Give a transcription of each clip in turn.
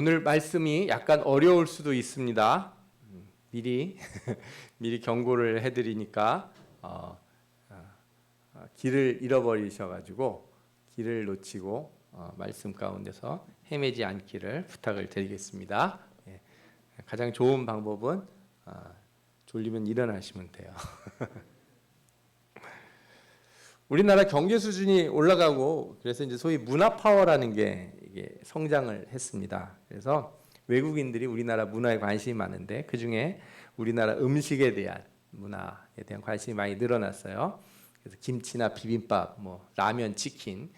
오늘 말씀이 약간 어려울 수도 있습니다. 미리 미리 경고를 해드리니까 길을 잃어버리셔가지고 길을 놓치고 말씀 가운데서 헤매지 않기를 부탁을 드리겠습니다. 예, 가장 좋은 방법은 졸리면 일어나시면 돼요. 우리나라 경제 수준이 올라가고 그래서 이제 소위 문화 파워라는 게 이게 성장을 했습니다. 그래서 외국인들이 우리나라 문화에 관심이 많은데 그 중에 우리나라 음식에 대한 문화에 대한 관심이 많이 늘어났어요. 그래서 김치나 비빔밥, 뭐 라면, 치킨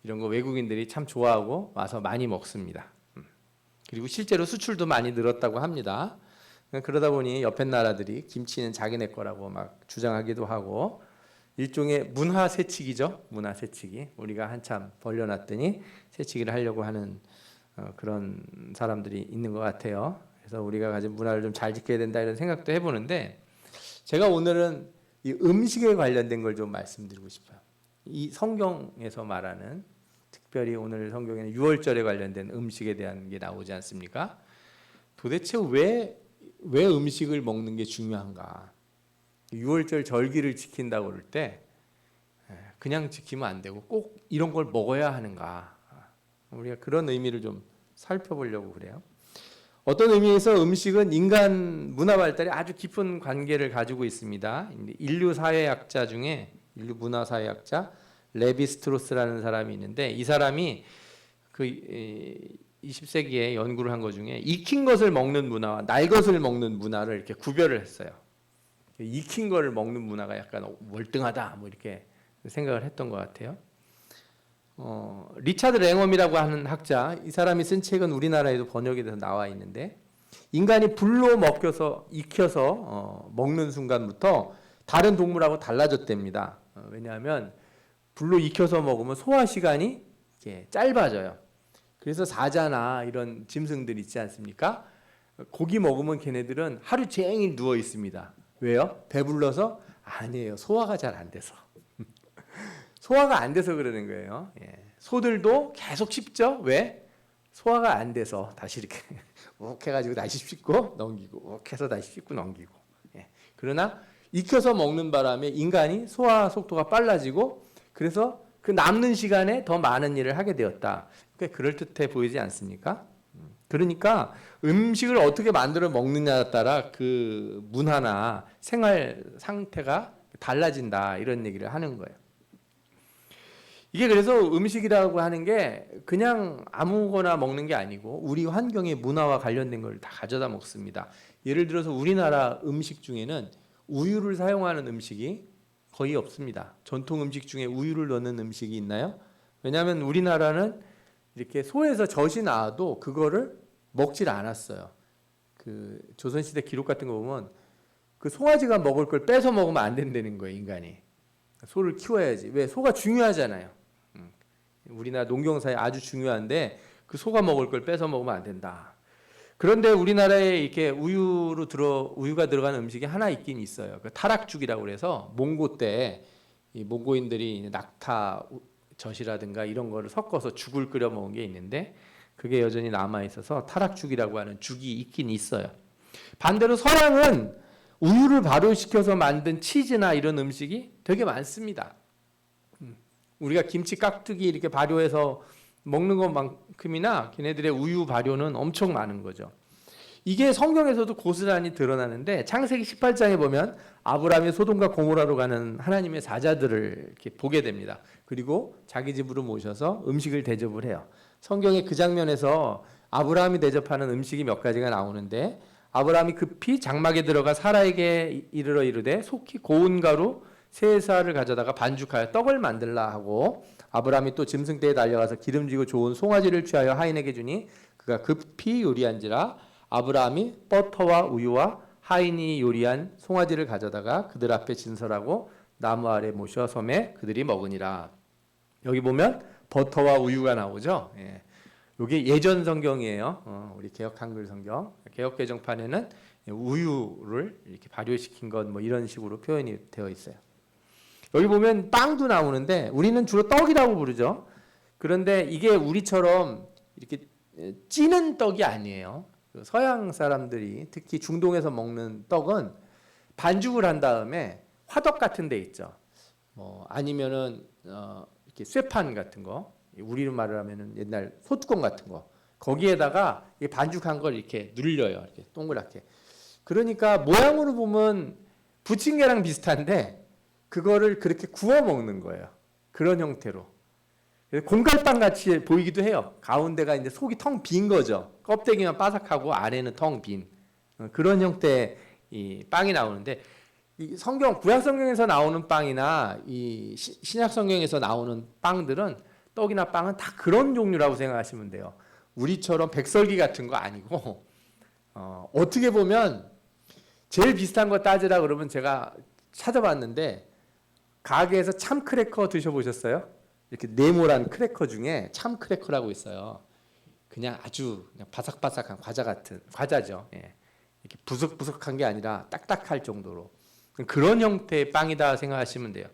이런 거 외국인들이 참 좋아하고 와서 많이 먹습니다. 그리고 실제로 수출도 많이 늘었다고 합니다. 그러다 보니 옆에 나라들이 김치는 자기네 거라고 막 주장하기도 하고 일종의 문화 세치기죠. 문화 세치기. 우리가 한참 벌려놨더니 세치기를 하려고 하는 그런 사람들이 있는 것 같아요. 그래서 우리가 가진 문화를 좀 잘 지켜야 된다 이런 생각도 해보는데 제가 오늘은 이 음식에 관련된 걸 좀 말씀드리고 싶어요. 이 성경에서 말하는 특별히 오늘 성경에는 유월절에 관련된 음식에 대한 게 나오지 않습니까? 도대체 왜 음식을 먹는 게 중요한가? 유월절 절기를 지킨다고 그럴 때 그냥 지키면 안 되고 꼭 이런 걸 먹어야 하는가? 우리가 그런 의미를 좀 살펴보려고 그래요. 어떤 의미에서 음식은 인간 문화 발달에 아주 깊은 관계를 가지고 있습니다. 인류 사회학자 중에 인류 문화 사회학자 레비 스트로스라는 사람이 있는데 이 사람이 그 20세기에 연구를 한 것 중에 익힌 것을 먹는 문화와 날 것을 먹는 문화를 이렇게 구별을 했어요. 익힌 거를 먹는 문화가 약간 월등하다 뭐 이렇게 생각을 했던 것 같아요. 리차드 랭엄이라고 하는 학자, 이 사람이 쓴 책은 우리나라에도 번역이 돼서 나와 있는데 인간이 불로 먹혀서 익혀서 먹는 순간부터 다른 동물하고 달라졌답니다. 왜냐하면 불로 익혀서 먹으면 소화 시간이 이렇게 짧아져요. 그래서 사자나 이런 짐승들 있지 않습니까? 고기 먹으면 걔네들은 하루 종일 누워 있습니다. 왜요? 배불러서? 아니에요. 소화가 잘 안 돼서. 소화가 안 돼서 그러는 거예요. 예. 소들도 계속 씹죠. 왜? 소화가 안 돼서 다시 이렇게 욱 해가지고 다시 씹고 넘기고 욱 해서 다시 씹고 넘기고. 예. 그러나 익혀서 먹는 바람에 인간이 소화 속도가 빨라지고 그래서 그 남는 시간에 더 많은 일을 하게 되었다. 꽤 그럴듯해 보이지 않습니까? 그러니까 음식을 어떻게 만들어 먹느냐에 따라 그 문화나 생활 상태가 달라진다 이런 얘기를 하는 거예요. 이게 그래서 음식이라고 하는 게 그냥 아무거나 먹는 게 아니고 우리 환경의 문화와 관련된 걸 다 가져다 먹습니다. 예를 들어서 우리나라 음식 중에는 우유를 사용하는 음식이 거의 없습니다. 전통 음식 중에 우유를 넣는 음식이 있나요? 왜냐하면 우리나라는 이렇게 소에서 젖이 나와도 그거를 먹질 않았어요. 그 조선시대 기록 같은 거 보면 그 송아지가 먹을 걸 뺏어 먹으면 안 된다는 거예요, 인간이. 소를 키워야지. 왜? 소가 중요하잖아요. 우리나라 농경사에 아주 중요한데 그 소가 먹을 걸 뺏어 먹으면 안 된다. 그런데 우리나라에 이렇게 우유가 들어가는 음식이 하나 있긴 있어요. 그 타락죽이라고 그래서 몽고 때 이 몽고인들이 낙타 젖이라든가 이런 거를 섞어서 죽을 끓여 먹은 게 있는데 그게 여전히 남아 있어서 타락죽이라고 하는 죽이 있긴 있어요. 반대로 서양은 우유를 발효시켜서 만든 치즈나 이런 음식이 되게 많습니다. 우리가 김치 깍두기 이렇게 발효해서 먹는 것만큼이나 걔네들의 우유 발효는 엄청 많은 거죠. 이게 성경에서도 고스란히 드러나는데 창세기 18장에 보면 아브라함이 소돔과 고모라로 가는 하나님의 사자들을 이렇게 보게 됩니다. 그리고 자기 집으로 모셔서 음식을 대접을 해요. 성경의 그 장면에서 아브라함이 대접하는 음식이 몇 가지가 나오는데 아브라함이 급히 장막에 들어가 사라에게 이르러 이르되 속히 고운 가루 세 쌀을 가져다가 반죽하여 떡을 만들라 하고 아브라함이 또 짐승떼에 달려가서 기름지고 좋은 송아지를 취하여 하인에게 주니 그가 급히 요리한지라 아브라함이 버터와 우유와 하인이 요리한 송아지를 가져다가 그들 앞에 진설하고 나무 아래 모셔 섬에 그들이 먹으니라. 여기 보면 버터와 우유가 나오죠. 예. 이게 예전 성경이에요. 우리 개역 한글 성경. 개역 개정판에는 우유를 이렇게 발효시킨 것 뭐 이런 식으로 표현이 되어 있어요. 여기 보면 빵도 나오는데 우리는 주로 떡이라고 부르죠. 그런데 이게 우리처럼 이렇게 찌는 떡이 아니에요. 서양 사람들이 특히 중동에서 먹는 떡은 반죽을 한 다음에 화덕 같은 데 있죠. 뭐 아니면은 이렇게 쇠판 같은 거, 우리로 말을 하면은 옛날 소뚜껑 같은 거, 거기에다가 이 반죽한 걸 이렇게 눌려요. 이렇게 동그랗게. 그러니까 모양으로 보면 부침개랑 비슷한데 그거를 그렇게 구워 먹는 거예요. 그런 형태로. 공갈빵 같이 보이기도 해요. 가운데가 이제 속이 텅 빈 거죠. 껍데기만 바삭하고 안에는 텅 빈 그런 형태의 이 빵이 나오는데, 이 성경 구약 성경에서 나오는 빵이나 이 신약 성경에서 나오는 빵들은, 떡이나 빵은 다 그런 종류라고 생각하시면 돼요. 우리처럼 백설기 같은 거 아니고 어떻게 보면 제일 비슷한 거 따지라 그러면 제가 찾아봤는데, 가게에서 참 크래커 드셔보셨어요? 이렇게 네모난 크래커 중에 참 크래커라고 있어요. 그냥 아주 그냥 바삭바삭한 과자 같은 과자죠. 예. 이렇게 부석부석한 게 아니라 딱딱할 정도로 그런 형태의 빵이다 생각하시면 돼요.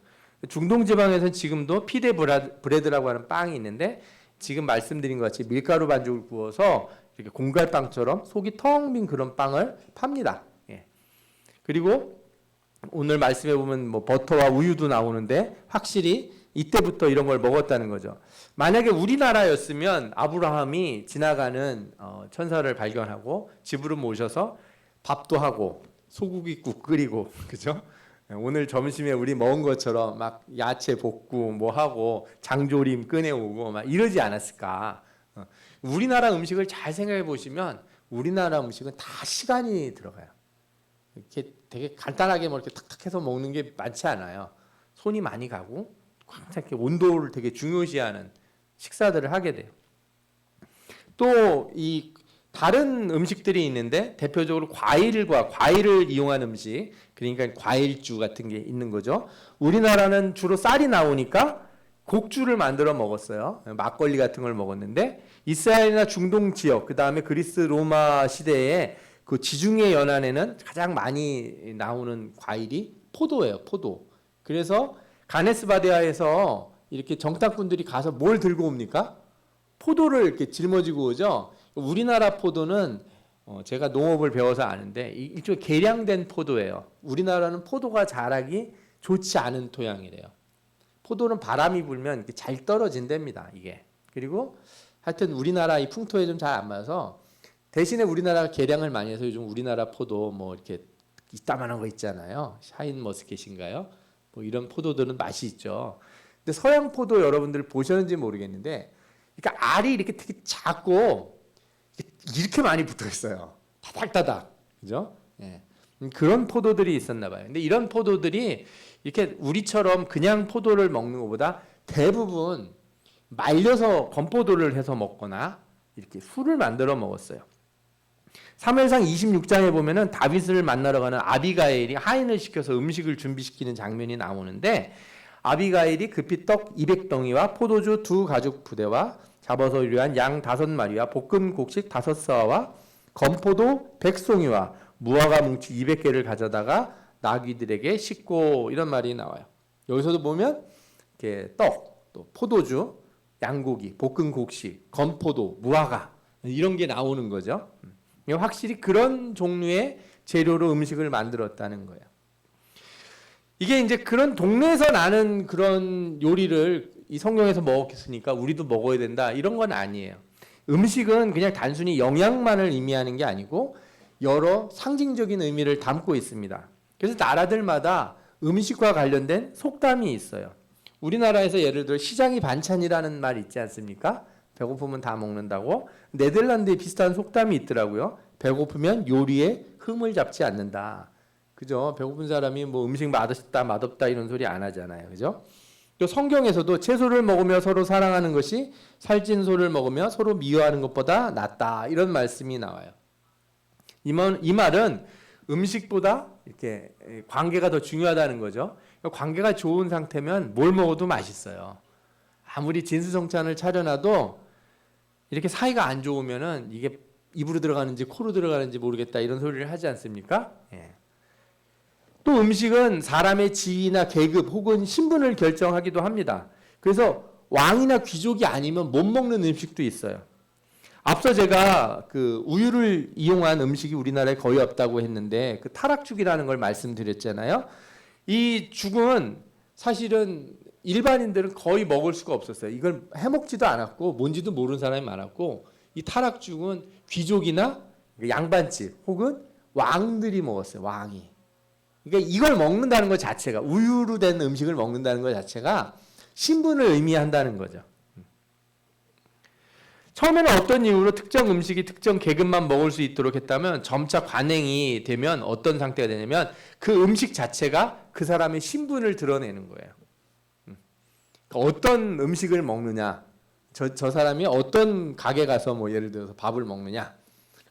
중동 지방에서는 지금도 피데 브레드라고 하는 빵이 있는데, 지금 말씀드린 것 같이 밀가루 반죽을 구워서 이렇게 공갈빵처럼 속이 텅 빈 그런 빵을 팝니다. 예. 그리고 오늘 말씀해 보면 뭐 버터와 우유도 나오는데, 확실히 이때부터 이런 걸 먹었다는 거죠. 만약에 우리나라였으면 아브라함이 지나가는 천사를 발견하고 집으로 모셔서 밥도 하고 소고기국 끓이고, 그죠? 오늘 점심에 우리 먹은 것처럼 막 야채 볶고 뭐 하고 장조림 꺼내오고 막 이러지 않았을까? 우리나라 음식을 잘 생각해 보시면 우리나라 음식은 다 시간이 들어가요. 이렇게 되게 간단하게 뭐 이렇게 탁탁해서 먹는 게 많지 않아요. 손이 많이 가고 항상 이렇게 온도를 되게 중요시하는 식사들을 하게 돼요. 또 이 다른 음식들이 있는데, 대표적으로 과일을 이용한 음식, 그러니까 과일주 같은 게 있는 거죠. 우리나라는 주로 쌀이 나오니까 곡주를 만들어 먹었어요. 막걸리 같은 걸 먹었는데, 이스라엘이나 중동 지역, 그 다음에 그리스 로마 시대에 그 지중해 연안에는 가장 많이 나오는 과일이 포도예요. 포도. 그래서 가네스바데아에서 이렇게 정탐꾼들이 가서 뭘 들고 옵니까? 포도를 이렇게 짊어지고 오죠. 우리나라 포도는 제가 농업을 배워서 아는데 일종의 개량된 포도예요. 우리나라는 포도가 자라기 좋지 않은 토양이래요. 포도는 바람이 불면 이렇게 잘 떨어진답니다. 이게. 그리고 하여튼 우리나라 이 풍토에 좀 잘 안 맞아서, 대신에 우리나라가 개량을 많이 해서 요즘 우리나라 포도 뭐 이렇게 이따만한 거 있잖아요. 샤인 머스켓인가요? 뭐 이런 포도들은 맛이 있죠. 근데 서양 포도 여러분들 보셨는지 모르겠는데, 그러니까 알이 이렇게 되게 작고 이렇게 많이 붙어 있어요. 다닥다닥, 그죠? 예. 그런 포도들이 있었나 봐요. 근데 이런 포도들이 이렇게 우리처럼 그냥 포도를 먹는 것보다 대부분 말려서 건포도를 해서 먹거나 이렇게 술을 만들어 먹었어요. 사무엘상 26장에 보면은 다윗을 만나러 가는 아비가일이 하인을 시켜서 음식을 준비시키는 장면이 나오는데, 아비가일이 급히 떡 200덩이와 포도주 2가죽 부대와 잡아서 요리한 양 5마리와 볶은 곡식 5사와 건포도 100송이와 무화과 뭉치 200개를 가져다가 나귀들에게 싣고, 이런 말이 나와요. 여기서도 보면 이렇게 떡, 또 포도주, 양고기, 볶은 곡식, 건포도, 무화과 이런 게 나오는 거죠. 확실히 그런 종류의 재료로 음식을 만들었다는 거예요. 이게 이제 그런 동네에서 나는 그런 요리를 이 성경에서 먹었으니까 우리도 먹어야 된다, 이런 건 아니에요. 음식은 그냥 단순히 영양만을 의미하는 게 아니고 여러 상징적인 의미를 담고 있습니다. 그래서 나라들마다 음식과 관련된 속담이 있어요. 우리나라에서 예를 들어 시장이 반찬이라는 말 있지 않습니까? 배고프면 다 먹는다고. 네덜란드에 비슷한 속담이 있더라고요. 배고프면 요리에 흠을 잡지 않는다. 그죠? 배고픈 사람이 뭐 음식 맛없다 맛없다 이런 소리 안 하잖아요. 그죠? 또 성경에서도 채소를 먹으며 서로 사랑하는 것이 살찐 소를 먹으며 서로 미워하는 것보다 낫다, 이런 말씀이 나와요. 이 말은 음식보다 이렇게 관계가 더 중요하다는 거죠. 관계가 좋은 상태면 뭘 먹어도 맛있어요. 아무리 진수성찬을 차려놔도 이렇게 사이가 안 좋으면은 이게 입으로 들어가는지 코로 들어가는지 모르겠다, 이런 소리를 하지 않습니까? 예. 또 음식은 사람의 지위나 계급 혹은 신분을 결정하기도 합니다. 그래서 왕이나 귀족이 아니면 못 먹는 음식도 있어요. 앞서 제가 그 우유를 이용한 음식이 우리나라에 거의 없다고 했는데 그 타락죽이라는 걸 말씀드렸잖아요. 이 죽은 사실은 일반인들은 거의 먹을 수가 없었어요. 이걸 해먹지도 않았고 뭔지도 모르는 사람이 많았고 이 타락죽은 귀족이나 양반집 혹은 왕들이 먹었어요. 왕이. 그러니까 이걸 먹는다는 것 자체가 우유로 된 음식을 먹는다는 것 자체가 신분을 의미한다는 거죠. 처음에는 어떤 이유로 특정 음식이 특정 계급만 먹을 수 있도록 했다면 점차 관행이 되면 어떤 상태가 되냐면 그 음식 자체가 그 사람의 신분을 드러내는 거예요. 그러니까 어떤 음식을 먹느냐, 저 사람이 어떤 가게 가서 뭐 예를 들어서 밥을 먹느냐,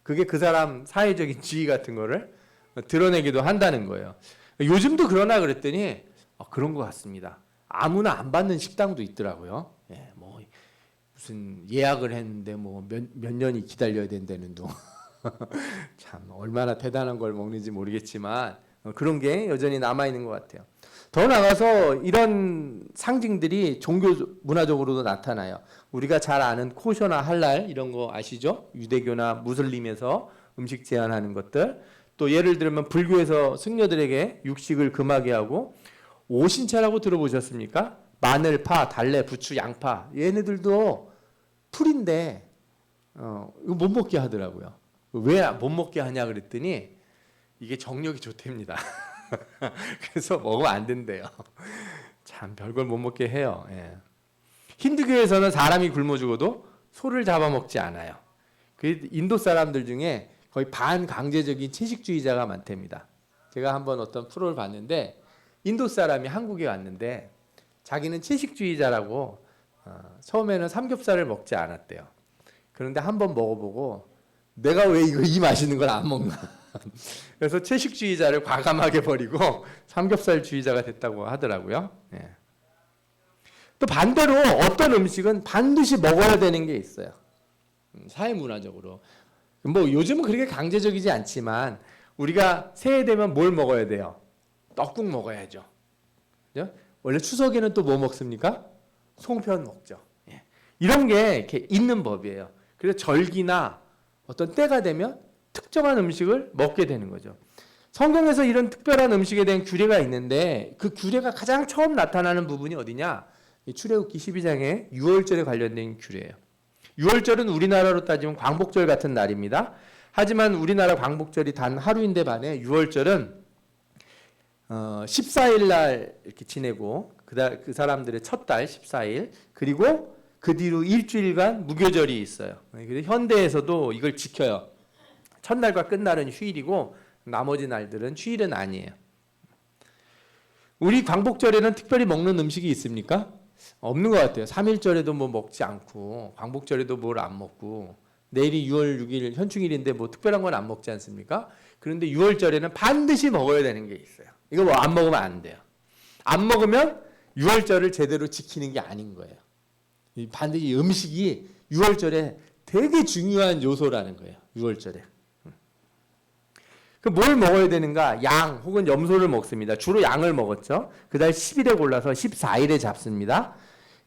그게 그 사람 사회적인 지위 같은 거를 드러내기도 한다는 거예요. 요즘도 그러나 그랬더니 그런 것 같습니다. 아무나 안 받는 식당도 있더라고요. 예, 뭐 무슨 예약을 했는데 뭐 몇 년이 기다려야 된다는 둥. 참 얼마나 대단한 걸 먹는지 모르겠지만 그런 게 여전히 남아 있는 것 같아요. 더 나가서 이런 상징들이 종교 문화적으로도 나타나요. 우리가 잘 아는 코셔나 할랄 이런 거 아시죠? 유대교나 무슬림에서 음식 제한하는 것들. 또 예를 들면 불교에서 승려들에게 육식을 금하게 하고 오신채라고 들어보셨습니까? 마늘, 파, 달래, 부추, 양파 얘네들도 풀인데 이거 못 먹게 하더라고요. 왜 못 먹게 하냐 그랬더니 이게 정력이 좋답니다. 그래서 먹으면 안 된대요. 참 별걸 못 먹게 해요. 예. 힌두교에서는 사람이 굶어 죽어도 소를 잡아먹지 않아요. 그 인도 사람들 중에 거의 반강제적인 채식주의자가 많답니다. 제가 한번 어떤 프로를 봤는데 인도 사람이 한국에 왔는데 자기는 채식주의자라고 처음에는 삼겹살을 먹지 않았대요. 그런데 한번 먹어보고 내가 왜 이거 이 맛있는 걸 안 먹나. 그래서 채식주의자를 과감하게 버리고 삼겹살주의자가 됐다고 하더라고요. 예. 또 반대로 어떤 음식은 반드시 먹어야 되는 게 있어요. 사회문화적으로. 뭐 요즘은 그렇게 강제적이지 않지만 우리가 새해 되면 뭘 먹어야 돼요? 떡국 먹어야죠. 그죠? 원래 추석에는 또 뭐 먹습니까? 송편 먹죠. 예. 이런 게 이렇게 있는 법이에요. 그래서 절기나 어떤 때가 되면 특정한 음식을 먹게 되는 거죠. 성경에서 이런 특별한 음식에 대한 규례가 있는데 그 규례가 가장 처음 나타나는 부분이 어디냐? 출애굽기 12장의 유월절에 관련된 규례예요. 유월절은 우리나라로 따지면 광복절 같은 날입니다. 하지만 우리나라 광복절이 단 하루인데 반해 유월절은 14일 날 이렇게 지내고 그 사람들의 첫 달 14일 그리고 그 뒤로 일주일간 무교절이 있어요. 그래서 현대에서도 이걸 지켜요. 첫날과 끝날은 휴일이고 나머지 날들은 휴일은 아니에요. 우리 광복절에는 특별히 먹는 음식이 있습니까? 없는 것 같아요. 3일절에도 뭐 먹지 않고 광복절에도 뭘 안 먹고 내일이 6월 6일 현충일인데 뭐 특별한 건 안 먹지 않습니까? 그런데 6월절에는 반드시 먹어야 되는 게 있어요. 이거 뭐 안 먹으면 안 돼요. 안 먹으면 6월절을 제대로 지키는 게 아닌 거예요. 반드시 음식이 6월절에 되게 중요한 요소라는 거예요. 6월절에. 그 뭘 먹어야 되는가? 양 혹은 염소를 먹습니다. 주로 양을 먹었죠. 그달 10일에 골라서 14일에 잡습니다.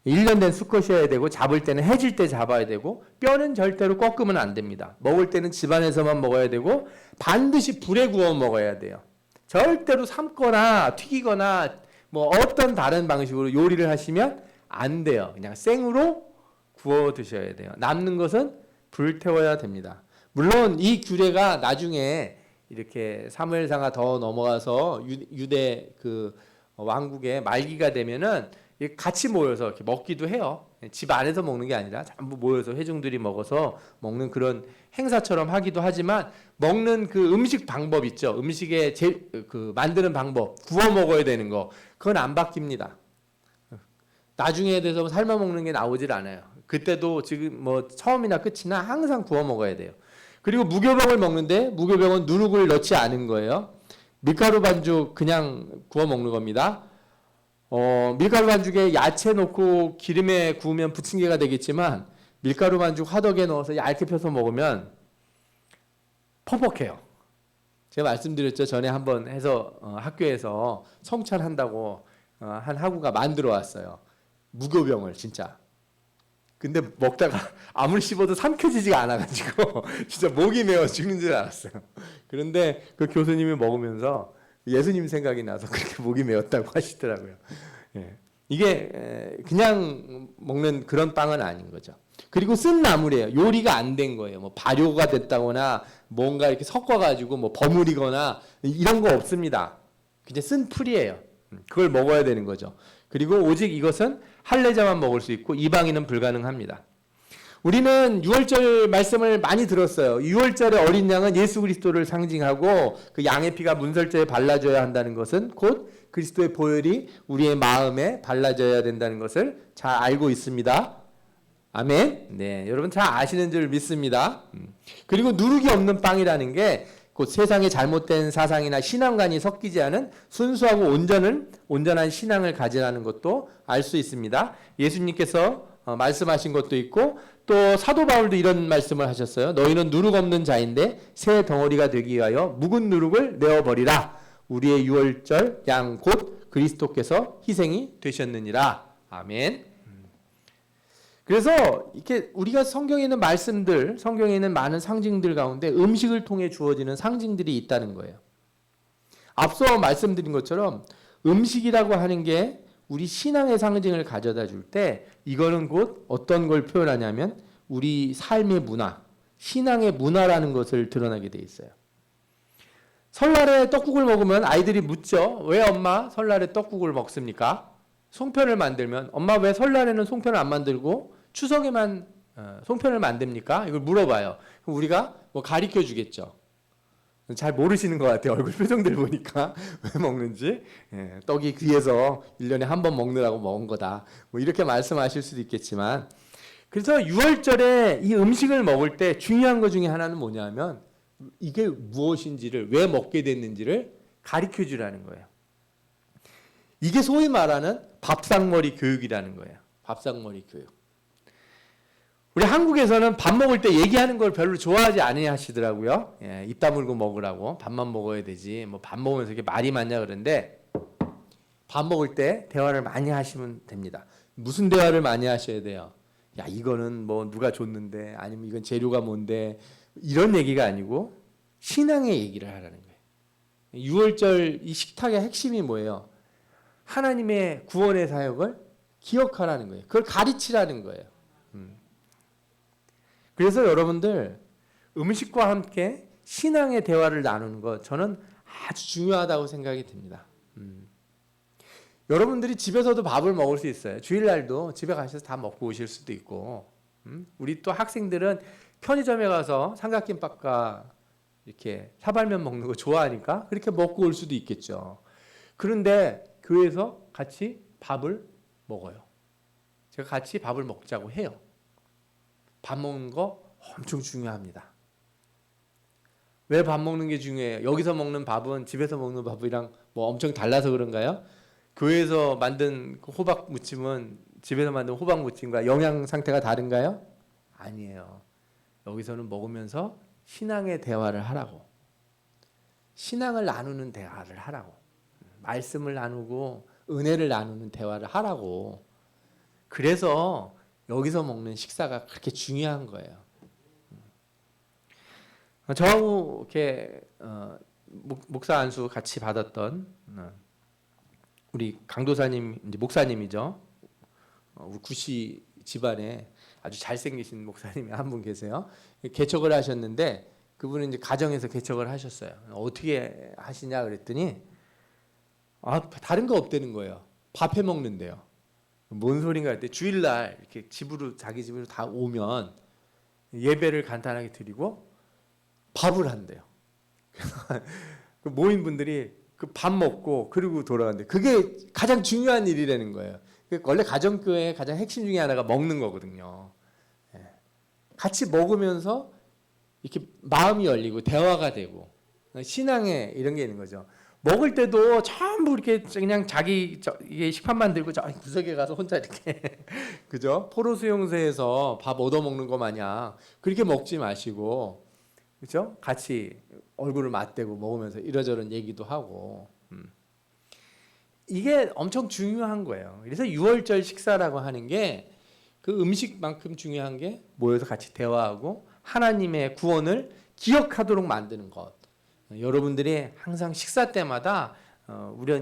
1년 된 수컷이어야 되고 잡을 때는 해질 때 잡아야 되고 뼈는 절대로 꺾으면 안 됩니다. 먹을 때는 집안에서만 먹어야 되고 반드시 불에 구워 먹어야 돼요. 절대로 삶거나 튀기거나 뭐 어떤 다른 방식으로 요리를 하시면 안 돼요. 그냥 생으로 구워 드셔야 돼요. 남는 것은 불태워야 됩니다. 물론 이 규례가 나중에 이렇게 사무엘상가 더 넘어가서 유대 그 왕국의 말기가 되면은 같이 모여서 이렇게 먹기도 해요. 집 안에서 먹는 게 아니라 전부 모여서 회중들이 먹어서 먹는 그런 행사처럼 하기도 하지만 먹는 그 음식 방법 있죠. 음식의 그 만드는 방법, 구워 먹어야 되는 거 그건 안 바뀝니다. 나중에 돼서 삶아 먹는 게 나오질 않아요. 그때도 지금 뭐 처음이나 끝이나 항상 구워 먹어야 돼요. 그리고 무교병을 먹는데 무교병은 누룩을 넣지 않은 거예요. 밀가루 반죽 그냥 구워 먹는 겁니다. 밀가루 반죽에 야채 넣고 기름에 구우면 부침개가 되겠지만 밀가루 반죽 화덕에 넣어서 얇게 펴서 먹으면 퍽퍽해요. 제가 말씀드렸죠. 전에 한번 해서 학교에서 성찰한다고 한 학우가 만들어 왔어요. 무교병을 진짜. 근데 먹다가 아무리 씹어도 삼켜지지가 않아가지고 진짜 목이 메어 죽는 줄 알았어요. 그런데 그 교수님이 먹으면서 예수님 생각이 나서 그렇게 목이 메었다고 하시더라고요. 예. 이게 그냥 먹는 그런 빵은 아닌 거죠. 그리고 쓴 나물이에요. 요리가 안 된 거예요. 뭐 발효가 됐다거나 뭔가 이렇게 섞어가지고 뭐 버무리거나 이런 거 없습니다. 그냥 쓴 풀이에요. 그걸 먹어야 되는 거죠. 그리고 오직 이것은 할례자만 먹을 수 있고 이방인은 불가능합니다. 우리는 6월절 말씀을 많이 들었어요. 6월절의 어린 양은 예수 그리스도를 상징하고 그 양의 피가 문설주에 발라져야 한다는 것은 곧 그리스도의 보혈이 우리의 마음에 발라져야 된다는 것을 잘 알고 있습니다. 아멘. 네, 여러분 잘 아시는 줄 믿습니다. 그리고 누룩이 없는 빵이라는 게 곧 세상의 잘못된 사상이나 신앙관이 섞이지 않은 순수하고 온전한 신앙을 가지라는 것도 알 수 있습니다. 예수님께서 말씀하신 것도 있고 또 사도 바울도 이런 말씀을 하셨어요. 너희는 누룩 없는 자인데 새 덩어리가 되기 위하여 묵은 누룩을 내어버리라. 우리의 유월절 양 곧 그리스도께서 희생이 되셨느니라. 아멘. 그래서 이렇게 우리가 성경에 있는 말씀들, 성경에 있는 많은 상징들 가운데 음식을 통해 주어지는 상징들이 있다는 거예요. 앞서 말씀드린 것처럼 음식이라고 하는 게 우리 신앙의 상징을 가져다 줄 때 이거는 곧 어떤 걸 표현하냐면 우리 삶의 문화, 신앙의 문화라는 것을 드러나게 돼 있어요. 설날에 떡국을 먹으면 아이들이 묻죠. 왜 엄마 설날에 떡국을 먹습니까? 송편을 만들면 엄마 왜 설날에는 송편을 안 만들고 추석에만 송편을 만듭니까? 이걸 물어봐요. 그럼 우리가 뭐 가르쳐 주겠죠. 잘 모르시는 것 같아요. 얼굴 표정들 보니까 왜 먹는지. 예, 떡이 귀해서 1년에 한 번 먹느라고 먹은 거다. 뭐 이렇게 말씀하실 수도 있겠지만 그래서 6월절에 이 음식을 먹을 때 중요한 것 중에 하나는 뭐냐면 이게 무엇인지를 왜 먹게 됐는지를 가르쳐 주라는 거예요. 이게 소위 말하는 밥상머리 교육이라는 거예요. 밥상머리 교육. 우리 한국에서는 밥 먹을 때 얘기하는 걸 별로 좋아하지 않으시더라고요. 예, 입 다물고 먹으라고. 밥만 먹어야 되지. 뭐 밥 먹으면서 이렇게 말이 많냐 그러는데 밥 먹을 때 대화를 많이 하시면 됩니다. 무슨 대화를 많이 하셔야 돼요? 야, 이거는 뭐 누가 줬는데 아니면 이건 재료가 뭔데 이런 얘기가 아니고 신앙의 얘기를 하라는 거예요. 6월절 이 식탁의 핵심이 뭐예요? 하나님의 구원의 사역을 기억하라는 거예요. 그걸 가르치라는 거예요. 그래서 여러분들 음식과 함께 신앙의 대화를 나누는 것 저는 아주 중요하다고 생각이 듭니다. 여러분들이 집에서도 밥을 먹을 수 있어요. 주일날도 집에 가셔서 다 먹고 오실 수도 있고 우리 또 학생들은 편의점에 가서 삼각김밥과 이렇게 사발면 먹는 거 좋아하니까 그렇게 먹고 올 수도 있겠죠. 그런데 교회에서 같이 밥을 먹어요. 제가 같이 밥을 먹자고 해요. 밥 먹는 거 엄청 중요합니다. 왜 밥 먹는 게 중요해요? 여기서 먹는 밥은 집에서 먹는 밥이랑 뭐 엄청 달라서 그런가요? 교회에서 만든 호박 무침은 집에서 만든 호박 무침과 영양 상태가 다른가요? 아니에요. 여기서는 먹으면서 신앙의 대화를 하라고. 신앙을 나누는 대화를 하라고. 말씀을 나누고 은혜를 나누는 대화를 하라고. 그래서 여기서 먹는 식사가 그렇게 중요한 거예요. 저하고 이렇게 목사 안수 같이 받았던 우리 강도사님 이제 목사님이죠. 우리 구시 집안에 아주 잘생기신 목사님이 한 분 계세요. 개척을 하셨는데 그분은 이제 가정에서 개척을 하셨어요. 어떻게 하시냐 그랬더니 다른 거 없다는 거예요. 밥 해 먹는데요. 뭔 소린가 할 때 주일날 이렇게 집으로 자기 집으로 다 오면 예배를 간단하게 드리고 밥을 한대요. 그 모인 분들이 그 밥 먹고 그리고 돌아간대. 그게 가장 중요한 일이라는 거예요. 원래 가정교회의 가장 핵심 중에 하나가 먹는 거거든요. 같이 먹으면서 이렇게 마음이 열리고 대화가 되고 신앙에 이런 게 있는 거죠. 먹을 때도 전부 이렇게 그냥 자기 이게 식판만 들고 저 구석에 가서 혼자 이렇게 그죠? 포로 수용소에서 밥 얻어 먹는 거 마냥 그렇게 먹지 마시고 그죠? 같이 얼굴을 맞대고 먹으면서 이러저런 얘기도 하고 이게 엄청 중요한 거예요. 그래서 6월절 식사라고 하는 게 그 음식만큼 중요한 게 모여서 같이 대화하고 하나님의 구원을 기억하도록 만드는 것. 여러분들이 항상 식사 때마다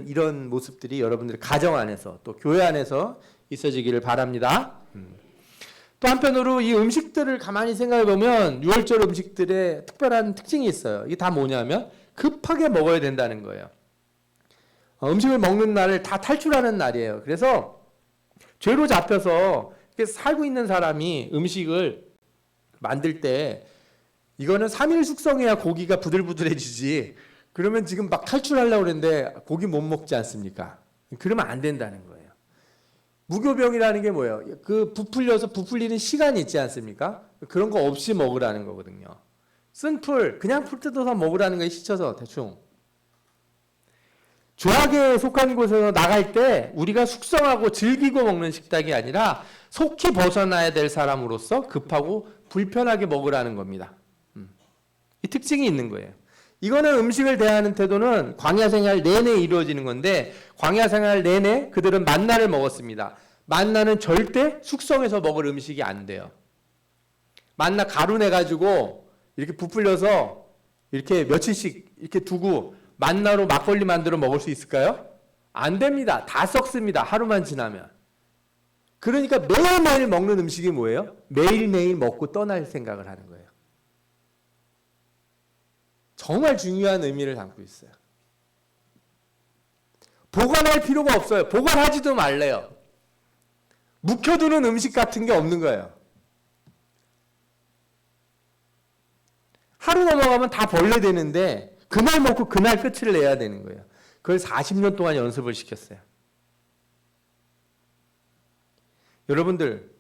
이런 모습들이 여러분들의 가정 안에서 또 교회 안에서 있어지기를 바랍니다. 또 한편으로 이 음식들을 가만히 생각해 보면 유월절 음식들의 특별한 특징이 있어요. 이게 다 뭐냐면 급하게 먹어야 된다는 거예요. 음식을 먹는 날을 다 탈출하는 날이에요. 그래서 죄로 잡혀서 살고 있는 사람이 음식을 만들 때 이거는 3일 숙성해야 고기가 부들부들해지지. 그러면 지금 막 탈출하려고 그러는데 고기 못 먹지 않습니까? 그러면 안 된다는 거예요. 무교병이라는 게 뭐예요? 그 부풀리는 시간이 있지 않습니까? 그런 거 없이 먹으라는 거거든요. 쓴 풀, 그냥 풀 뜯어서 먹으라는 거예요. 씻어서 대충. 죄악에 속한 곳에서 나갈 때 우리가 숙성하고 즐기고 먹는 식탁이 아니라 속히 벗어나야 될 사람으로서 급하고 불편하게 먹으라는 겁니다. 이 특징이 있는 거예요. 이거는 음식을 대하는 태도는 광야 생활 내내 이루어지는 건데 광야 생활 내내 그들은 만나를 먹었습니다. 만나는 절대 숙성해서 먹을 음식이 안 돼요. 만나 가루 내가지고 이렇게 부풀려서 이렇게 며칠씩 이렇게 두고 만나로 막걸리 만들어 먹을 수 있을까요? 안 됩니다. 다 썩습니다. 하루만 지나면. 그러니까 매일매일 먹는 음식이 뭐예요? 매일매일 먹고 떠날 생각을 하는 거예요. 정말 중요한 의미를 담고 있어요. 보관할 필요가 없어요. 보관하지도 말래요. 묵혀두는 음식 같은 게 없는 거예요. 하루 넘어가면 다 벌레 되는데 그날 먹고 그날 끝을 내야 되는 거예요. 그걸 40년 동안 연습을 시켰어요. 여러분들,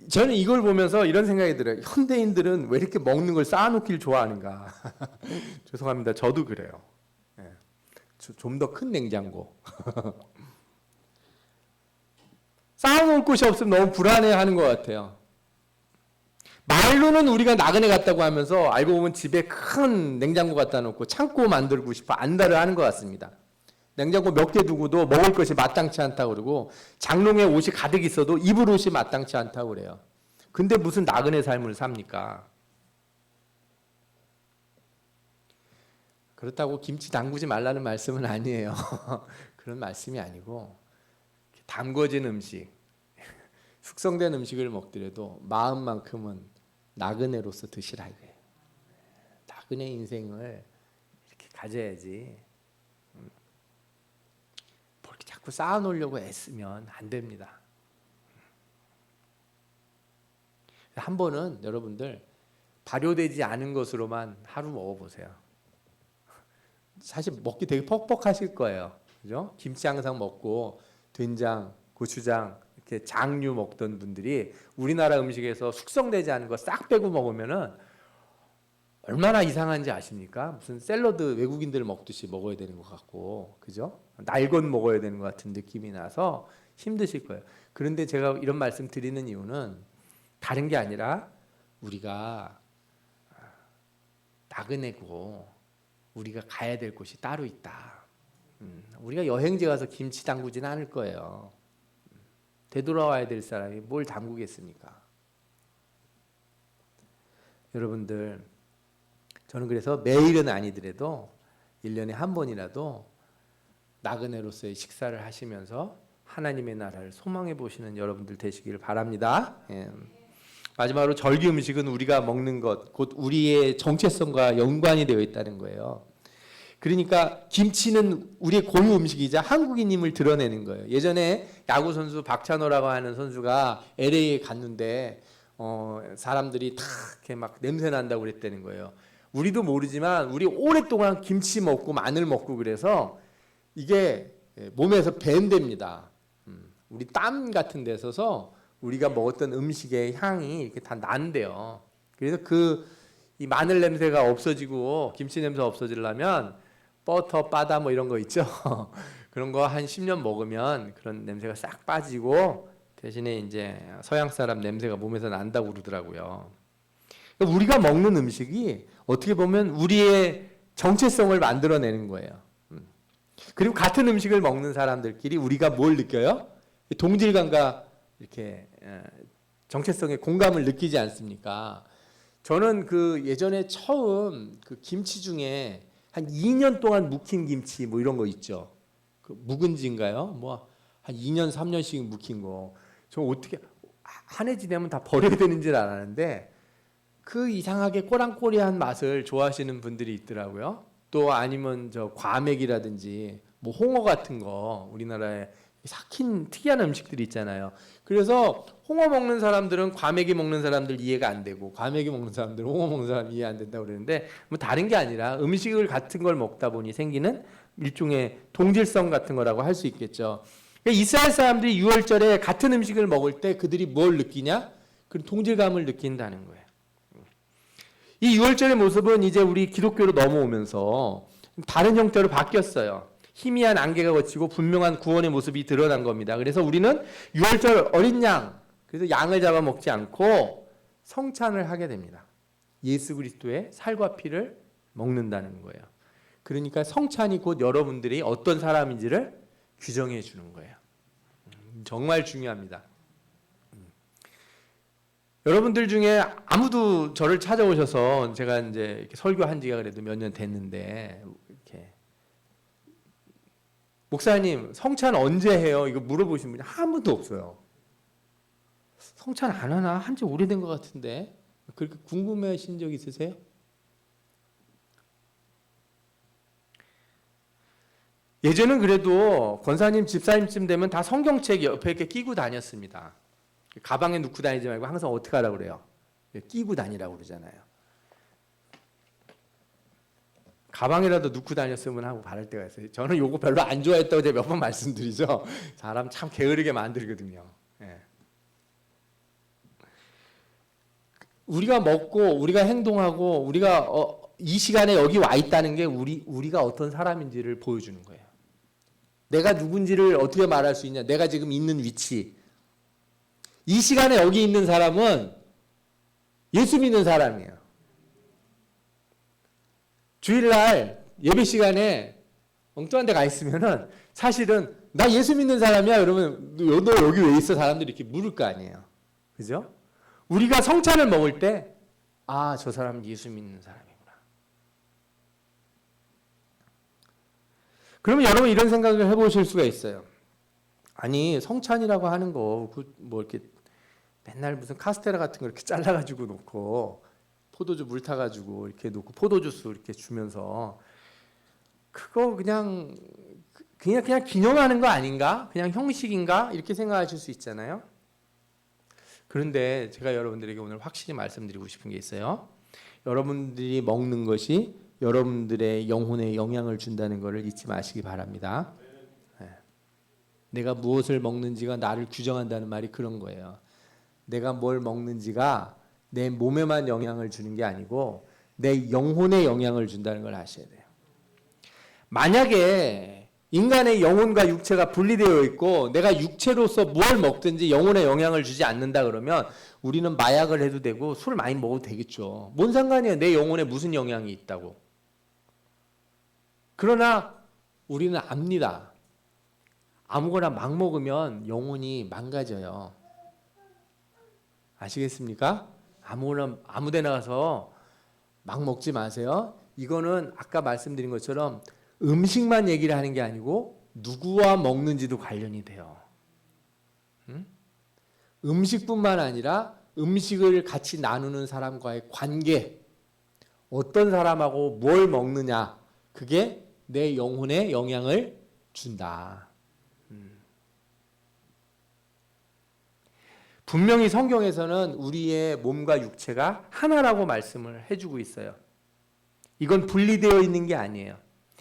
저는 이걸 보면서 이런 생각이 들어요. 현대인들은 왜 이렇게 먹는 걸 쌓아놓길 좋아하는가. 죄송합니다. 저도 그래요. 좀 더 큰 냉장고. 쌓아놓을 곳이 없으면 너무 불안해하는 것 같아요. 말로는 우리가 나그네 갔다고 하면서 알고 보면 집에 큰 냉장고 갖다 놓고 창고 만들고 싶어 안달을 하는 것 같습니다. 냉장고 몇 개 두고도 먹을 것이 마땅치 않다고 그러고 장롱에 옷이 가득 있어도 입을 옷이 마땅치 않다고 그래요. 근데 무슨 나그네 삶을 삽니까? 그렇다고 김치 담그지 말라는 말씀은 아니에요. 그런 말씀이 아니고 담궈진 음식, 숙성된 음식을 먹더라도 마음만큼은 나그네로서 드시라 이거예요. 나그네 인생을 이렇게 가져야지. 이렇게 자꾸 쌓아놓으려고 애쓰면 안 됩니다. 한 번은 여러분들 발효되지 않은 것으로만 하루 먹어보세요. 사실 먹기 되게 퍽퍽하실 거예요. 그죠? 김치 항상 먹고 된장, 고추장 이렇게 장류 먹던 분들이 우리나라 음식에서 숙성되지 않은 거 싹 빼고 먹으면은 얼마나 이상한지 아십니까? 무슨 샐러드 외국인들 먹듯이 먹어야 되는 것 같고, 그죠? 날건 먹어야 되는 것 같은 느낌이 나서 힘드실 거예요. 그런데 제가 이런 말씀 드리는 이유는 다른 게 아니라 우리가 나그네고 우리가 가야 될 곳이 따로 있다. 우리가 여행지 가서 김치 담그지는 않을 거예요. 되돌아와야 될 사람이 뭘 담그겠습니까? 여러분들, 저는 그래서 매일은 아니더라도 1년에 한 번이라도 나그네로서의 식사를 하시면서 하나님의 나라를 소망해 보시는 여러분들 되시기를 바랍니다. 마지막으로 절기 음식은 우리가 먹는 것, 곧 우리의 정체성과 연관이 되어 있다는 거예요. 그러니까 김치는 우리의 고유 음식이자 한국인임을 드러내는 거예요. 예전에 야구 선수 박찬호라고 하는 선수가 LA에 갔는데 사람들이 다 이렇게 막 냄새 난다고 그랬다는 거예요. 우리도 모르지만 우리 오랫동안 김치 먹고 마늘 먹고 그래서 이게 몸에서 밴됩니다. 우리 땀 같은 데 있어서 우리가 먹었던 음식의 향이 이렇게 다 난대요. 그래서 이 마늘 냄새가 없어지고 김치 냄새 없어지려면 버터, 바다 뭐 이런 거 있죠. 그런 거 한 10년 먹으면 그런 냄새가 싹 빠지고 대신에 이제 서양 사람 냄새가 몸에서 난다고 그러더라고요. 그러니까 우리가 먹는 음식이 어떻게 보면 우리의 정체성을 만들어내는 거예요. 그리고 같은 음식을 먹는 사람들끼리 우리가 뭘 느껴요? 동질감과 이렇게 정체성에 공감을 느끼지 않습니까? 저는 그 예전에 처음 그 김치 중에 한 2년 동안 묵힌 김치 뭐 이런 거 있죠. 그 묵은지인가요? 뭐 한 2년 3년씩 묵힌 거. 저 어떻게 한 해 지나면 다 버려야 되는 줄 알았는데 그 이상하게 꼬랑꼬리한 맛을 좋아하시는 분들이 있더라고요. 또 아니면 저 과메기라든지 뭐 홍어 같은 거 우리나라에 삭힌 특이한 음식들이 있잖아요. 그래서 홍어 먹는 사람들은 과메기 먹는 사람들 이해가 안 되고 과메기 먹는 사람들은 홍어 먹는 사람 이해 안 된다고 그러는데 뭐 다른 게 아니라 음식을 같은 걸 먹다 보니 생기는 일종의 동질성 같은 거라고 할 수 있겠죠. 그러니까 이스라엘 사람들이 유월절에 같은 음식을 먹을 때 그들이 뭘 느끼냐? 그 동질감을 느낀다는 거예요. 이 유월절의 모습은 이제 우리 기독교로 넘어오면서 다른 형태로 바뀌었어요. 희미한 안개가 걷히고 분명한 구원의 모습이 드러난 겁니다. 그래서 우리는 유월절 어린 양, 그래서 양을 잡아 먹지 않고 성찬을 하게 됩니다. 예수 그리스도의 살과 피를 먹는다는 거예요. 그러니까 성찬이 곧 여러분들이 어떤 사람인지를 규정해 주는 거예요. 정말 중요합니다. 여러분들 중에 아무도 저를 찾아오셔서 제가 이제 이렇게 설교한 지가 그래도 몇 년 됐는데 이렇게 목사님 성찬 언제 해요? 이거 물어보신 분이 한 분도 없어요. 성찬 안 하나? 한 지 오래된 것 같은데 그렇게 궁금해하신 적 있으세요? 예전은 그래도 권사님, 집사님쯤 되면 다 성경책 옆에 이렇게 끼고 다녔습니다. 가방에 넣고 다니지 말고 항상 어떻게 하라고 그래요? 끼고 다니라고 그러잖아요. 가방이라도 넣고 다녔으면 하고 바랄 때가 있어요. 저는 요거 별로 안 좋아했다고 제가 몇 번 말씀드리죠. 사람 참 게으르게 만들거든요. 예. 우리가 먹고 우리가 행동하고 우리가 이 시간에 여기 와 있다는 게 우리가 어떤 사람인지를 보여주는 거예요. 내가 누군지를 어떻게 말할 수 있냐? 내가 지금 있는 위치. 이 시간에 여기 있는 사람은 예수 믿는 사람이에요. 주일날 예배 시간에 엉뚱한 데 가 있으면은 사실은 나 예수 믿는 사람이야. 그러면 너 여기 왜 있어? 사람들이 이렇게 물을 거 아니에요. 그죠? 우리가 성찬을 먹을 때 아, 저 사람은 예수 믿는 사람이구나. 그러면 여러분 이런 생각을 해보실 수가 있어요. 아니 성찬이라고 하는 거 뭐 이렇게 맨날 무슨 카스테라 같은 거 이렇게 잘라가지고 놓고 포도주 물 타가지고 이렇게 놓고 포도주스 이렇게 주면서 그거 그냥 기념하는 거 아닌가? 그냥 형식인가? 이렇게 생각하실 수 있잖아요. 그런데 제가 여러분들에게 오늘 확실히 말씀드리고 싶은 게 있어요. 여러분들이 먹는 것이 여러분들의 영혼에 영향을 준다는 것을 잊지 마시기 바랍니다. 네. 내가 무엇을 먹는지가 나를 규정한다는 말이 그런 거예요. 내가 뭘 먹는지가 내 몸에만 영향을 주는 게 아니고 내 영혼에 영향을 준다는 걸 아셔야 돼요. 만약에 인간의 영혼과 육체가 분리되어 있고 내가 육체로서 뭘 먹든지 영혼에 영향을 주지 않는다 그러면 우리는 마약을 해도 되고 술 많이 먹어도 되겠죠. 뭔 상관이에요. 내 영혼에 무슨 영향이 있다고. 그러나 우리는 압니다. 아무거나 막 먹으면 영혼이 망가져요. 아시겠습니까? 아무거나 아무데나 가서 막 먹지 마세요. 이거는 아까 말씀드린 것처럼 음식만 얘기를 하는 게 아니고 누구와 먹는지도 관련이 돼요. 음식뿐만 아니라 음식을 같이 나누는 사람과의 관계, 어떤 사람하고 뭘 먹느냐, 그게 내 영혼에 영향을 준다. 분명히 성경에서는 우리의 몸과 육체가 하나라고 말씀을 해주고 있어요. 이건 분리되어 있는 게 아니에요.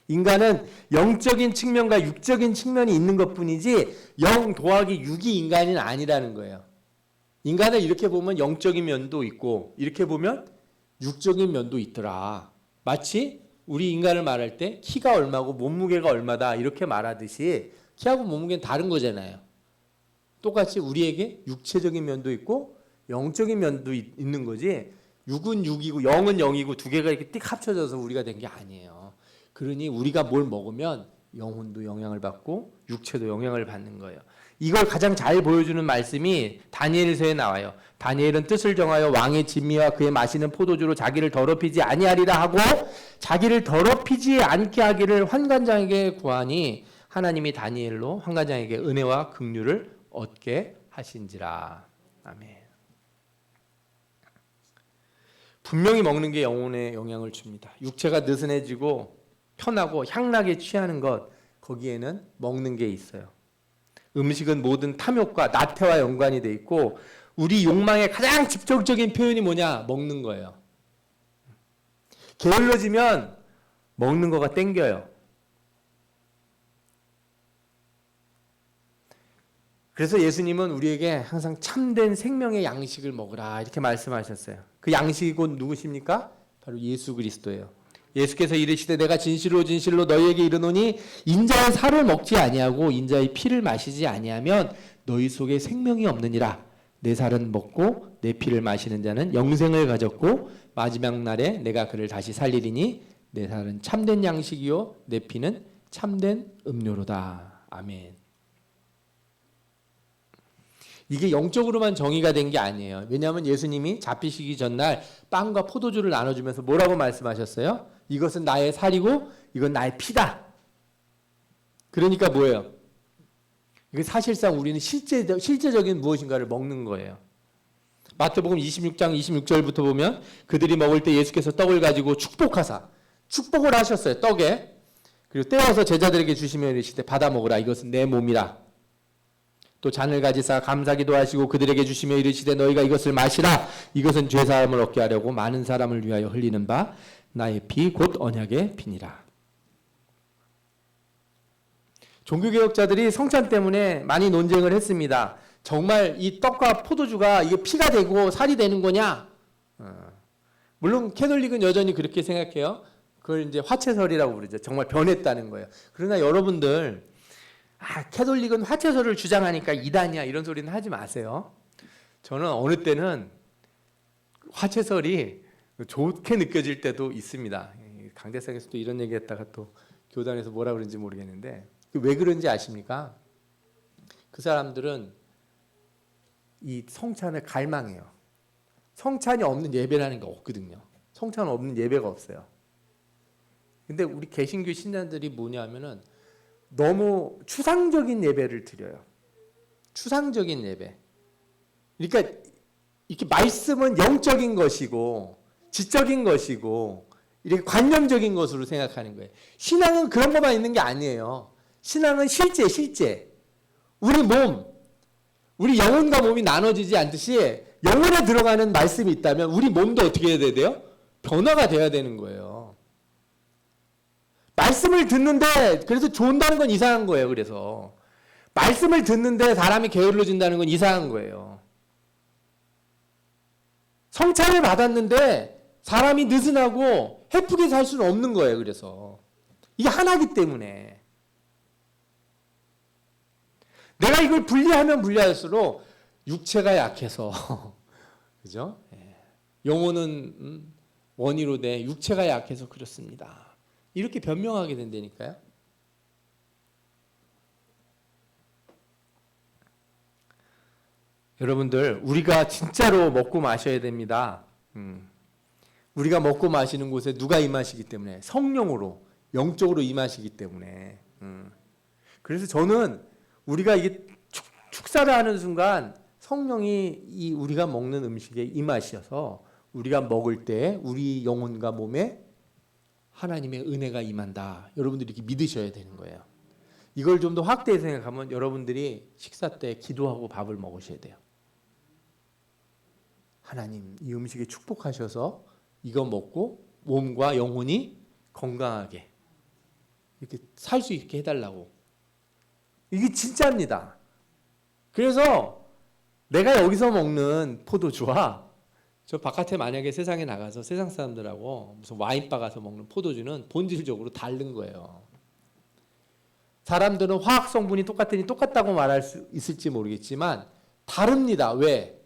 인간은 영적인 측면과 육적인 측면이 있는 것뿐이지 0 더하기 6이 인간은 아니라는 거예요. 인간을 이렇게 보면 영적인 면도 있고 이렇게 보면 육적인 면도 있더라. 마치 우리 인간을 말할 때 키가 얼마고 몸무게가 얼마다 이렇게 말하듯이 키하고 몸무게는 다른 거잖아요. 똑같이 우리에게 육체적인 면도 있고 영적인 면도 있는 거지 6은 6이고 0은 0이고 두 개가 이렇게 띡 합쳐져서 우리가 된 게 아니에요. 그러니 우리가 뭘 먹으면 영혼도 영향을 받고 육체도 영향을 받는 거예요. 이걸 가장 잘 보여주는 말씀이 다니엘서에 나와요. 다니엘은 뜻을 정하여 왕의 진미와 그의 마시는 포도주로 자기를 더럽히지 아니하리라 하고 자기를 더럽히지 않게 하기를 환관장에게 구하니 하나님이 다니엘로 환관장에게 은혜와 긍휼을 얻게 하신지라. 아멘. 분명히 먹는 게 영혼에 영향을 줍니다. 육체가 느슨해지고 편하고 향락에 취하는 것, 거기에는 먹는 게 있어요. 음식은 모든 탐욕과 나태와 연관이 돼 있고 우리 욕망의 가장 직접적인 표현이 뭐냐? 먹는 거예요. 게을러지면 먹는 거가 땡겨요. 그래서 예수님은 우리에게 항상 참된 생명의 양식을 먹으라 이렇게 말씀하셨어요. 그 양식이 곧 누구십니까? 바로 예수 그리스도예요. 예수께서 이르시되 내가 진실로 진실로 너희에게 이르노니 인자의 살을 먹지 아니하고 인자의 피를 마시지 아니하면 너희 속에 생명이 없느니라. 내 살은 먹고 내 피를 마시는 자는 영생을 가졌고 마지막 날에 내가 그를 다시 살리리니 내 살은 참된 양식이요 내 피는 참된 음료로다. 아멘. 이게 영적으로만 정의가 된 게 아니에요. 왜냐하면 예수님이 잡히시기 전날 빵과 포도주를 나눠주면서 뭐라고 말씀하셨어요? 이것은 나의 살이고 이건 나의 피다. 그러니까 뭐예요? 이게 사실상 우리는 실제적인 무엇인가를 먹는 거예요. 마태복음 26장 26절부터 보면 그들이 먹을 때 예수께서 떡을 가지고 축복하사 축복을 하셨어요. 떡에. 그리고 떼어서 제자들에게 주시며 이르시되 받아 먹으라 이것은 내 몸이라. 또 잔을 가지사 감사기도 하시고 그들에게 주시며 이르시되 너희가 이것을 마시라. 이것은 죄사함을 얻게 하려고 많은 사람을 위하여 흘리는 바 나의 피 곧 언약의 피니라. 종교개혁자들이 성찬 때문에 많이 논쟁을 했습니다. 정말 이 떡과 포도주가 이게 피가 되고 살이 되는 거냐? 물론 캐톨릭은 여전히 그렇게 생각해요. 그걸 이제 화채설이라고 부르죠. 정말 변했다는 거예요. 그러나 여러분들 캐톨릭은 화채설을 주장하니까 이단이야 이런 소리는 하지 마세요. 저는 어느 때는 화채설이 좋게 느껴질 때도 있습니다. 강대상에서도 이런 얘기했다가 또 교단에서 뭐라 그런지 모르겠는데 왜 그런지 아십니까? 그 사람들은 이 성찬을 갈망해요. 성찬이 없는 예배라는 게 없거든요. 성찬 없는 예배가 없어요. 근데 우리 개신교 신자들이 뭐냐면은 너무 추상적인 예배를 드려요. 추상적인 예배. 그러니까 이렇게 말씀은 영적인 것이고 지적인 것이고 이렇게 관념적인 것으로 생각하는 거예요. 신앙은 그런 것만 있는 게 아니에요. 신앙은 실제. 우리 몸, 우리 영혼과 몸이 나눠지지 않듯이 영혼에 들어가는 말씀이 있다면 우리 몸도 어떻게 해야 돼요? 변화가 돼야 되는 거예요. 말씀을 듣는데 그래서 좋은다는 건 이상한 거예요. 그래서 말씀을 듣는데 사람이 게을러진다는 건 이상한 거예요. 성찬을 받았는데 사람이 느슨하고 해프게 살 수는 없는 거예요. 그래서 이게 하나기 때문에 내가 이걸 분리하면 분리할수록 육체가 약해서 그죠? 영혼은 원이로 돼 육체가 약해서 그렇습니다. 이렇게 변명하게 된다니까요. 여러분들 우리가 진짜로 먹고 마셔야 됩니다. 우리가 먹고 마시는 곳에 누가 임하시기 때문에 성령으로 영적으로 임하시기 때문에 그래서 저는 우리가 이게 축사를 하는 순간 성령이 이 우리가 먹는 음식에 임하셔서 우리가 먹을 때 우리 영혼과 몸에 하나님의 은혜가 임한다. 여러분들이 이렇게 믿으셔야 되는 거예요. 이걸 좀 더 확대해 생각하면 여러분들이 식사 때 기도하고 밥을 먹으셔야 돼요. 하나님 이 음식에 축복하셔서 이거 먹고 몸과 영혼이 건강하게 이렇게 살 수 있게 해달라고. 이게 진짜입니다. 그래서 내가 여기서 먹는 포도주와 저 바깥에 만약에 세상에 나가서 세상 사람들하고 무슨 와인바 가서 먹는 포도주는 본질적으로 다른 거예요. 사람들은 화학 성분이 똑같으니 똑같다고 말할 수 있을지 모르겠지만 다릅니다. 왜?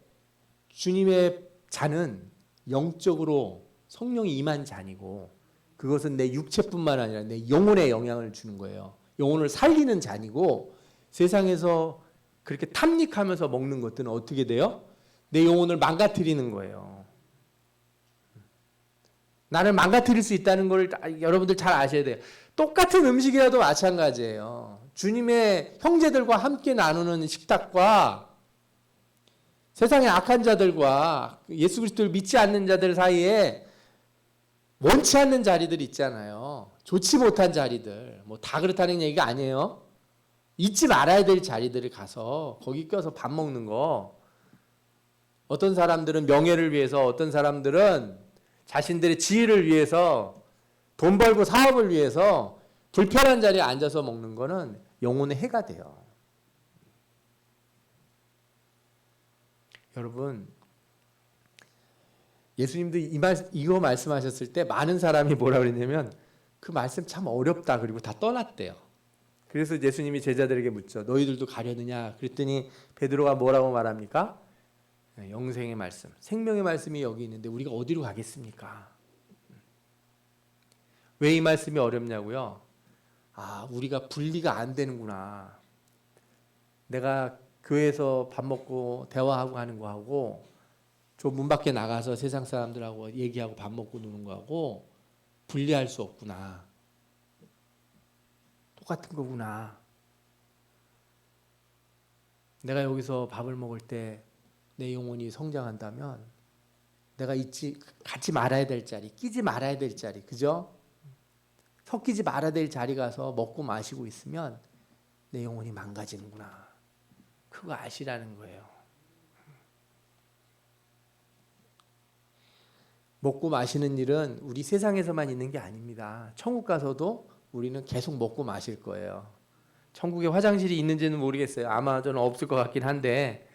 주님의 잔은 영적으로 성령이 임한 잔이고 그것은 내 육체뿐만 아니라 내 영혼에 영향을 주는 거예요. 영혼을 살리는 잔이고 세상에서 그렇게 탐닉하면서 먹는 것들은 어떻게 돼요? 내 영혼을 망가뜨리는 거예요. 나를 망가뜨릴 수 있다는 걸 여러분들 잘 아셔야 돼요. 똑같은 음식이라도 마찬가지예요. 주님의 형제들과 함께 나누는 식탁과 세상의 악한 자들과 예수 그리스도를 믿지 않는 자들 사이에 원치 않는 자리들이 있잖아요. 좋지 못한 자리들. 뭐 다 그렇다는 얘기가 아니에요. 잊지 말아야 될 자리들을 가서 거기 껴서 밥 먹는 거. 어떤 사람들은 명예를 위해서, 어떤 사람들은 자신들의 지위를 위해서, 돈 벌고 사업을 위해서 불편한 자리에 앉아서 먹는 거는 영혼의 해가 돼요. 여러분, 예수님도 이거 말씀하셨을 때 많은 사람이 뭐라 그랬냐면 그 말씀 참 어렵다 그리고 다 떠났대요. 그래서 예수님이 제자들에게 묻죠. 너희들도 가려느냐? 그랬더니 베드로가 뭐라고 말합니까? 영생의 말씀, 생명의 말씀이 여기 있는데 우리가 어디로 가겠습니까? 왜 이 말씀이 어렵냐고요? 아, 우리가 분리가 안 되는구나. 내가 교회에서 밥 먹고 대화하고 하는 거하고 저 문 밖에 나가서 세상 사람들하고 얘기하고 밥 먹고 노는 거하고 분리할 수 없구나. 똑같은 거구나. 내가 여기서 밥을 먹을 때 내 영혼이 성장한다면 내가 갖지 말아야 될 자리, 끼지 말아야 될 자리, 그죠? 섞이지 말아야 될 자리 가서 먹고 마시고 있으면 내 영혼이 망가지는구나. 그거 아시라는 거예요. 먹고 마시는 일은 우리 세상에서만 있는 게 아닙니다. 천국 가서도 우리는 계속 먹고 마실 거예요. 천국에 화장실이 있는지는 모르겠어요. 아마 저는 없을 것 같긴 한데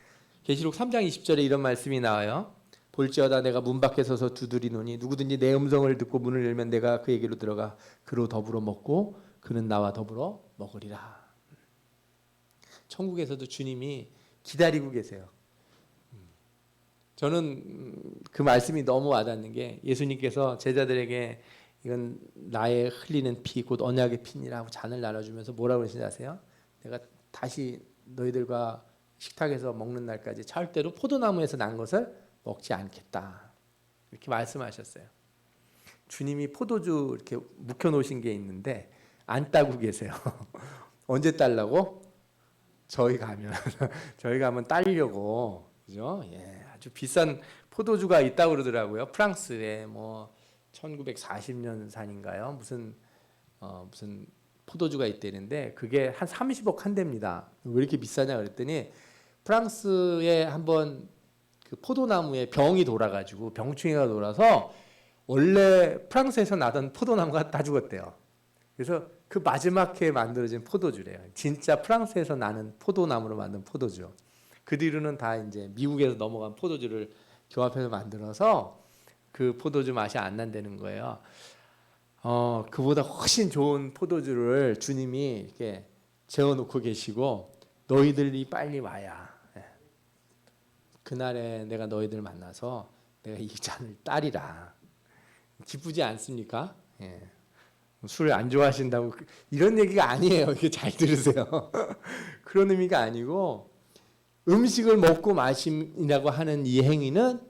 계시록 3장 20절에 이런 말씀이 나와요. 볼지어다 내가 문 밖에 서서 두드리노니 누구든지 내 음성을 듣고 문을 열면 내가 그에게로 들어가 그로 더불어 먹고 그는 나와 더불어 먹으리라. 천국에서도 주님이 기다리고 계세요. 저는 그 말씀이 너무 와닿는 게 예수님께서 제자들에게 이건 나의 흘리는 피 곧 언약의 피니라고 잔을 나눠주면서 뭐라고 그러시는지 아세요? 내가 다시 너희들과 식탁에서 먹는 날까지 절대로 포도나무에서 난 것을 먹지 않겠다. 이렇게 말씀하셨어요. 주님이 포도주 이렇게 묵혀놓으신 게 있는데 안 따고 계세요. 언제 따려고? 저희 가면 따려고, 그죠? 예, 아주 비싼 포도주가 있다고 그러더라고요. 프랑스에 뭐 1940년산인가요? 무슨 포도주가 있대는데 그게 한 30억 한 대입니다. 왜 이렇게 비싸냐 그랬더니 프랑스에 한번 그 포도나무에 병이 돌아가지고 병충해가 돌아서 원래 프랑스에서 나던 포도나무가 다 죽었대요. 그래서 그 마지막 해에 만들어진 포도주래요. 진짜 프랑스에서 나는 포도나무로 만든 포도주. 그 뒤로는 다 이제 미국에서 넘어간 포도주를 조합해서 만들어서 그 포도주 맛이 안 난다는 거예요. 그보다 훨씬 좋은 포도주를 주님이 이렇게 재워놓고 계시고 너희들이 빨리 와야 그날에 내가 너희들 만나서 내가 이 잔을 따리라. 기쁘지 않습니까? 예. 술 안 좋아하신다고 이런 얘기가 아니에요. 이게 잘 들으세요. 그런 의미가 아니고 음식을 먹고 마심이라고 하는 이 행위는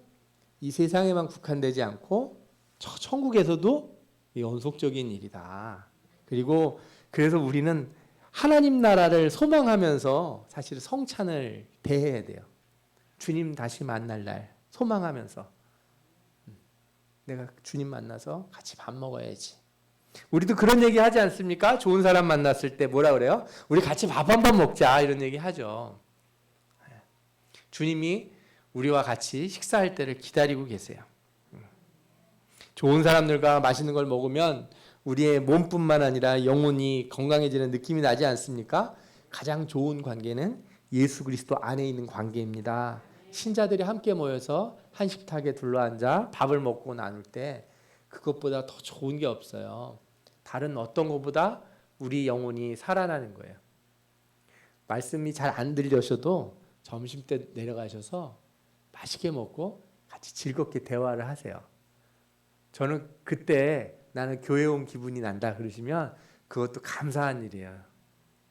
이 세상에만 국한되지 않고 천국에서도 연속적인 일이다. 그리고 그래서 우리는 하나님 나라를 소망하면서 사실 성찬을 대해야 돼요. 주님 다시 만날 날 소망하면서 내가 주님 만나서 같이 밥 먹어야지. 우리도 그런 얘기 하지 않습니까? 좋은 사람 만났을 때 뭐라 그래요? 우리 같이 밥 한 번 먹자 이런 얘기 하죠. 주님이 우리와 같이 식사할 때를 기다리고 계세요. 좋은 사람들과 맛있는 걸 먹으면 우리의 몸뿐만 아니라 영혼이 건강해지는 느낌이 나지 않습니까? 가장 좋은 관계는 예수 그리스도 안에 있는 관계입니다. 신자들이 함께 모여서 한 식탁에 둘러앉아 밥을 먹고 나눌 때 그것보다 더 좋은 게 없어요. 다른 어떤 것보다 우리 영혼이 살아나는 거예요. 말씀이 잘 안 들려셔도 점심때 내려가셔서 맛있게 먹고 같이 즐겁게 대화를 하세요. 저는 그때 나는 교회 온 기분이 난다 그러시면 그것도 감사한 일이에요.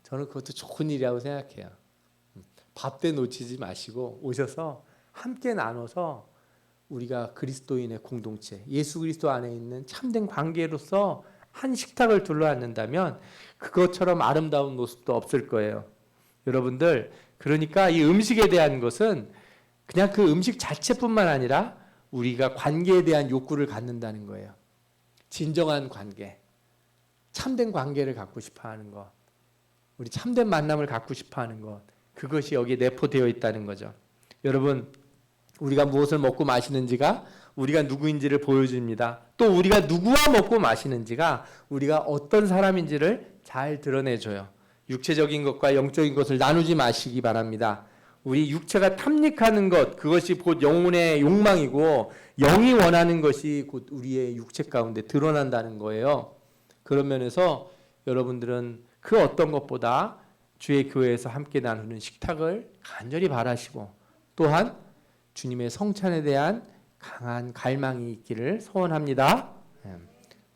저는 그것도 좋은 일이라고 생각해요. 밥때 놓치지 마시고 오셔서 함께 나눠서 우리가 그리스도인의 공동체, 예수 그리스도 안에 있는 참된 관계로서 한 식탁을 둘러앉는다면 그것처럼 아름다운 모습도 없을 거예요. 여러분들, 그러니까 이 음식에 대한 것은 그냥 그 음식 자체뿐만 아니라 우리가 관계에 대한 욕구를 갖는다는 거예요. 진정한 관계, 참된 관계를 갖고 싶어 하는 것, 우리 참된 만남을 갖고 싶어 하는 것, 그것이 여기에 내포되어 있다는 거죠. 여러분, 우리가 무엇을 먹고 마시는지가 우리가 누구인지를 보여줍니다. 또 우리가 누구와 먹고 마시는지가 우리가 어떤 사람인지를 잘 드러내줘요. 육체적인 것과 영적인 것을 나누지 마시기 바랍니다. 우리 육체가 탐닉하는 것, 그것이 곧 영혼의 욕망이고 영이 원하는 것이 곧 우리의 육체 가운데 드러난다는 거예요. 그런 면에서 여러분들은 그 어떤 것보다 주의 교회에서 함께 나누는 식탁을 간절히 바라시고 또한 주님의 성찬에 대한 강한 갈망이 있기를 소원합니다.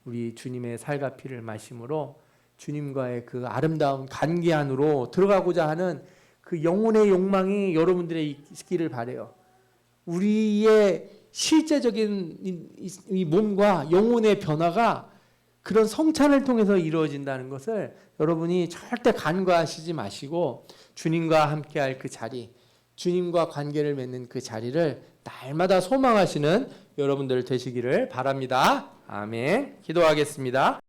우리 주님의 살과 피를 마심으로 주님과의 그 아름다운 관계 안으로 들어가고자 하는 그 영혼의 욕망이 여러분들의 있기를 바라요. 우리의 실제적인 이 몸과 영혼의 변화가 그런 성찬을 통해서 이루어진다는 것을 여러분이 절대 간과하시지 마시고 주님과 함께할 그 자리, 주님과 관계를 맺는 그 자리를 날마다 소망하시는 여러분들 되시기를 바랍니다. 아멘. 기도하겠습니다.